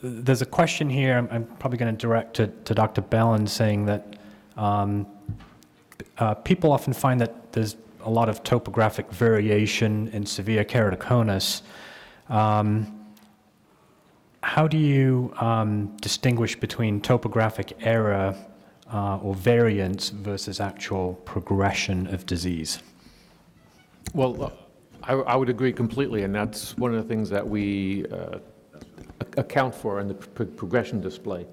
there's a question here I'm probably going to direct to Dr. Bellin, saying that people often find that there's a lot of topographic variation in severe keratoconus. How do you distinguish between topographic error or variance versus actual progression of disease? Well, I would agree completely, and that's one of the things that we account for in the progression display.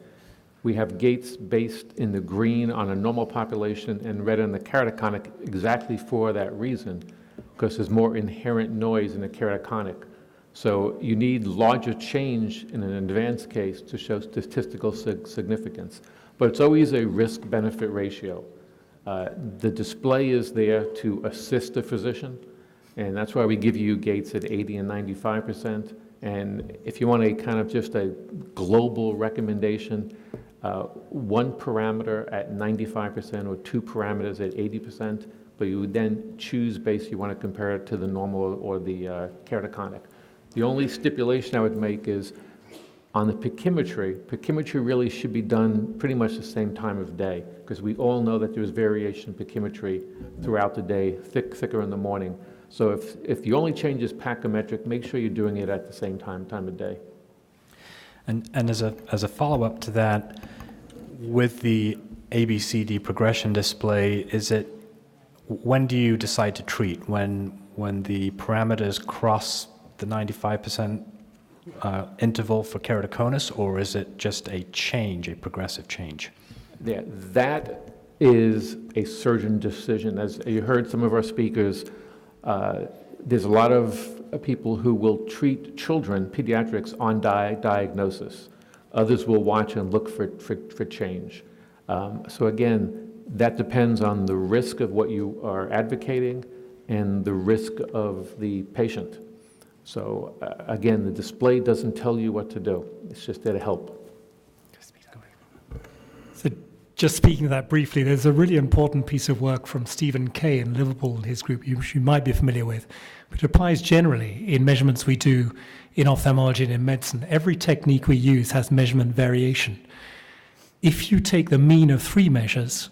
We have gaits based in the green on a normal population and red on the keratoconic exactly for that reason, because there's more inherent noise in the keratoconic. So you need larger change in an advanced case to show statistical significance. But it's always a risk-benefit ratio. The display is there to assist the physician, and that's why we give you gaits at 80 and 95%. And if you want a kind of just a global recommendation, one parameter at 95% or two parameters at 80%, but you would then choose based, you want to compare it to the normal or the keratoconic. The only stipulation I would make is on the pachymetry really should be done pretty much the same time of day, because we all know that there's variation in pachymetry throughout the day, thicker in the morning. So if the only change is pachymetric, make sure you're doing it at the same time of day. And as a follow-up to that, with the ABCD progression display, is it, when do you decide to treat? When the parameters cross the 95% interval for keratoconus, or is it just a change, a progressive change? Yeah, that is a surgeon decision. As you heard some of our speakers, there's a lot of people who will treat children, pediatrics, on diagnosis. Others will watch and look for change. So again, that depends on the risk of what you are advocating and the risk of the patient. So again, the display doesn't tell you what to do. It's just there to help. So just speaking of that briefly, there's a really important piece of work from Stephen Kay in Liverpool and his group you might be familiar with, which applies generally in measurements we do in ophthalmology and in medicine. Every technique we use has measurement variation. If you take the mean of 3 measures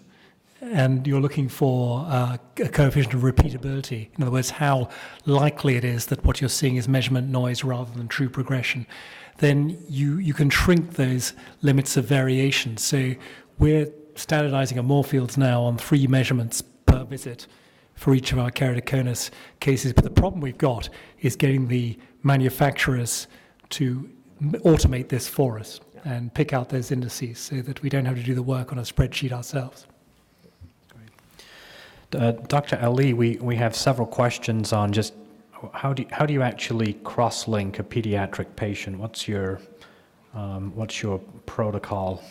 and you're looking for a coefficient of repeatability, in other words, how likely it is that what you're seeing is measurement noise rather than true progression, then you can shrink those limits of variation. So we're standardizing our Moorfields now on 3 measurements per visit for each of our keratoconus cases. But the problem we've got is getting the manufacturers to automate this for us and pick out those indices so that we don't have to do the work on a spreadsheet ourselves. Dr. Ali, we have several questions on just how do you actually cross-link a pediatric patient? What's your protocol?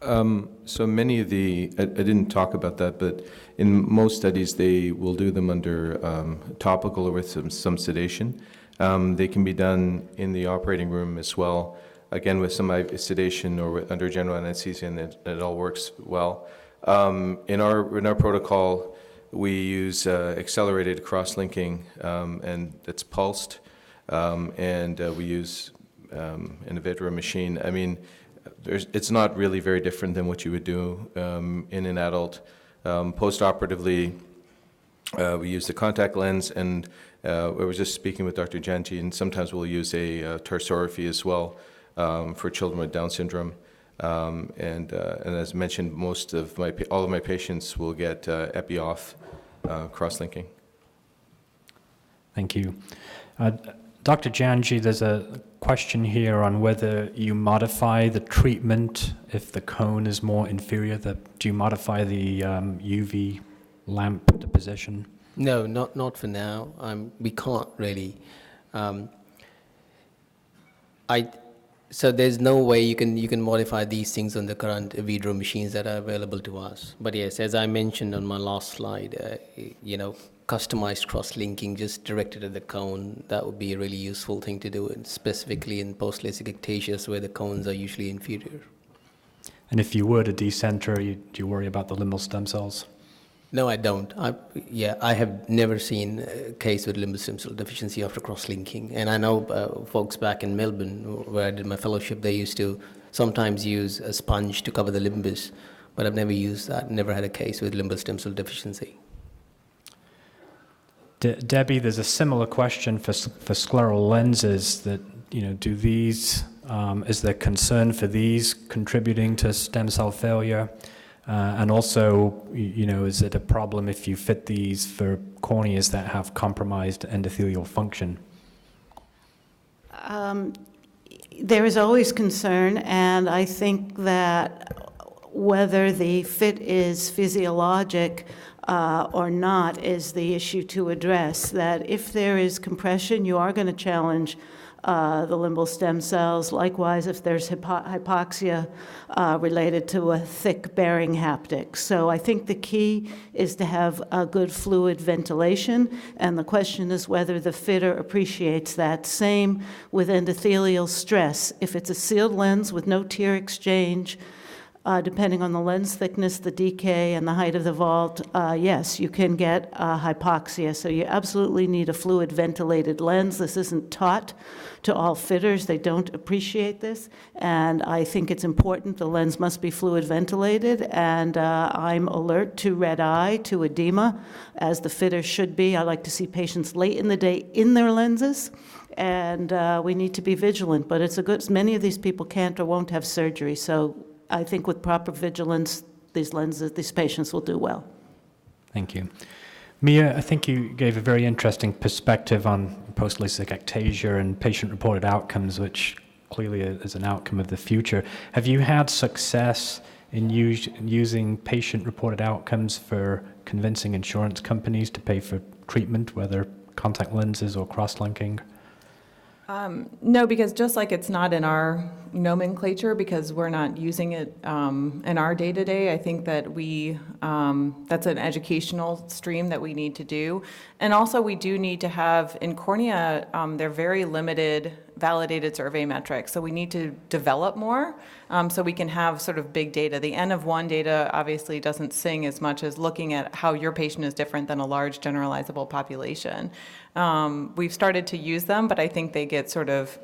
So many of I didn't talk about that, but in most studies they will do them under topical or with some sedation. They can be done in the operating room as well, again with some sedation or under general anesthesia, and it all works well. In our protocol, we use accelerated cross-linking, and it's pulsed, and we use an Innovitra machine. I mean, it's not really very different than what you would do in an adult. Post-operatively, we use the contact lens, and I was just speaking with Dr. Janji, and sometimes we'll use a tarsorrhaphy as well for children with Down syndrome. And as mentioned, all of my patients will get epi-off cross-linking. Thank you. Dr. Janji, there's a question here on whether you modify the treatment if the cone is more inferior. Do you modify the UV lamp deposition? No, not for now. We can't really. So there's no way you can modify these things on the current Vidro machines that are available to us. But yes, as I mentioned on my last slide, customized cross-linking just directed at the cone, that would be a really useful thing to do, and specifically in post-LASIK ectasias where the cones are usually inferior. And if you were to decenter, do you worry about the limbal stem cells? No, I don't. I have never seen a case with limbal stem cell deficiency after cross-linking. And I know folks back in Melbourne, where I did my fellowship, they used to sometimes use a sponge to cover the limbus, but I've never used that, never had a case with limbal stem cell deficiency. Debbie, there's a similar question for scleral lenses that, do these, is there concern for these contributing to stem cell failure? And also, is it a problem if you fit these for corneas that have compromised endothelial function? There is always concern, and I think that whether the fit is physiologic or not is the issue to address. That if there is compression, you are going to challenge the limbal stem cells. Likewise, if there's hypoxia related to a thick bearing haptic. So I think the key is to have a good fluid ventilation, and the question is whether the fitter appreciates that. Same with endothelial stress. If it's a sealed lens with no tear exchange, depending on the lens thickness, the decay, and the height of the vault, yes, you can get hypoxia. So you absolutely need a fluid ventilated lens. This isn't taught to all fitters. They don't appreciate this. And I think it's important. The lens must be fluid ventilated. And I'm alert to red eye, to edema, as the fitter should be. I like to see patients late in the day in their lenses. And we need to be vigilant. But it's a good, many of these people can't or won't have surgery. So I think with proper vigilance, these patients will do well. Thank you. Mia, I think you gave a very interesting perspective on post-LASIK ectasia and patient-reported outcomes, which clearly is an outcome of the future. Have you had success in using patient-reported outcomes for convincing insurance companies to pay for treatment, whether contact lenses or cross-linking? No, because just like it's not in our nomenclature, because we're not using it in our day-to-day, I think that that's an educational stream that we need to do. And also we do need to have, in cornea, they're very limited validated survey metrics, so we need to develop more so we can have sort of big data. The N of 1 data obviously doesn't sing as much as looking at how your patient is different than a large generalizable population. We've started to use them, but I think they get sort of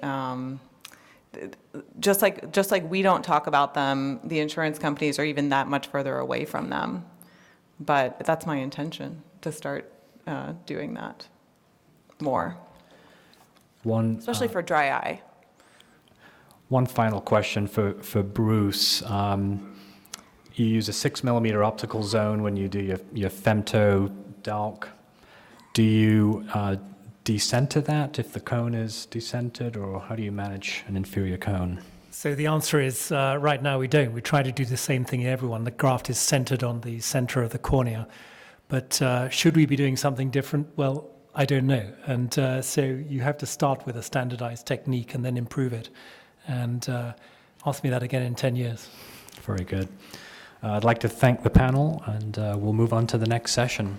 just like we don't talk about them, the insurance companies are even that much further away from them. But that's my intention, to start doing that more. Especially for dry eye. One final question for Bruce. You use a 6mm optical zone when you do your femto DALC. Do you decenter that if the cone is decentered, or how do you manage an inferior cone? So the answer is right now we don't. We try to do the same thing in everyone. The graft is centered on the center of the cornea. But should we be doing something different? Well, I don't know. And so you have to start with a standardized technique and then improve it. And ask me that again in 10 years. Very good. I'd like to thank the panel, and we'll move on to the next session.